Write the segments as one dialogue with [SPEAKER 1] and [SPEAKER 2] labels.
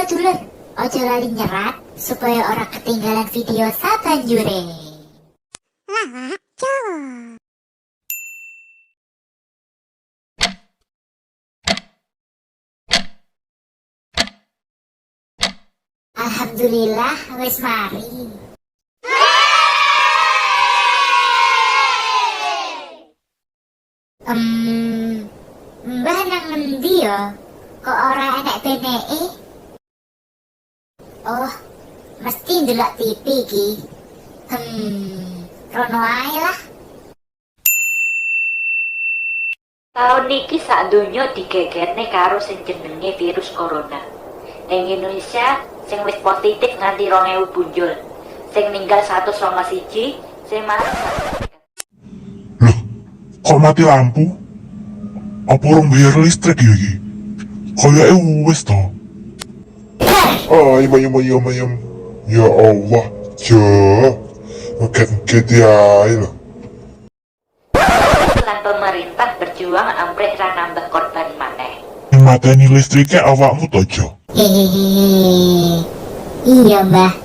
[SPEAKER 1] dulur, ojo lali nyerat supaya ora ketinggalan video sabanjure.
[SPEAKER 2] Lawak Jawa.
[SPEAKER 1] Alhamdulillah wis mari. Mbah nang ngendi ya? Kok ora enek beneke? Oh, mesti ndelok TV iki. Rono ae lah.
[SPEAKER 3] Tahun niki sak donya digegerne karo sing jenenge virus corona. Ing Indonesia sing wis positif nganti 2000 punjul. Sing ninggal 191, sing mati.
[SPEAKER 4] Loh, kok mati lampu? Apa orang bayar listrik ya iki? Kayaknya wis to. Ayam. Ya Allah, ngeket ya lah.
[SPEAKER 3] Lan pemerintah berjuang amprih ra nambah korban maneh.
[SPEAKER 4] Mateni listriknya awakmu to, Jo.
[SPEAKER 1] Hehehe. Iya, Mbah.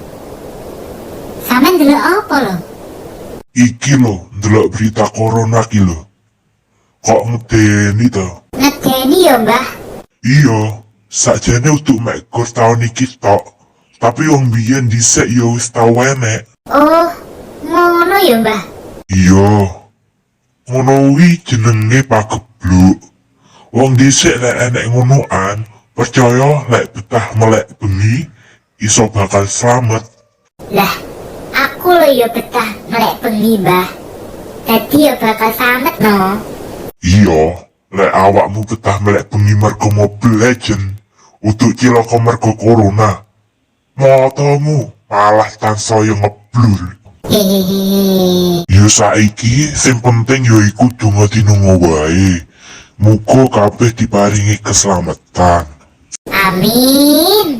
[SPEAKER 1] Sampeyan ndelok apa lho?
[SPEAKER 4] Iki lho, ndelok berita corona ki lho. Kok ngedeni to?
[SPEAKER 1] Ngedeni ya, Mbah.
[SPEAKER 4] Iya, sakjane untuk mek gur tahun iki tok. Tapi wong biyen dhisik ya wis tau enek.
[SPEAKER 1] Oh, ngono ya, Mbah.
[SPEAKER 4] Iya. Ngono kuwi jenenge pagebluk. Wong dhisik lek enek ngonoan, percaya lek betah melek bengi iso bakal slamet.
[SPEAKER 1] Lah, aku lho ya betah melek bengi, Mbah. Dadi ya bakal slamet no.
[SPEAKER 4] Iya, lek awakmu betah melek bengi mergo Mobile Legend, untuk cilaka mergo corona. Motomu malah tansaya ngeblur.
[SPEAKER 1] Hehehe.
[SPEAKER 4] Ya saiki sing penting ya iku donga dinungo wae. Muga kabeh diparingi keselamatan.
[SPEAKER 1] Amin.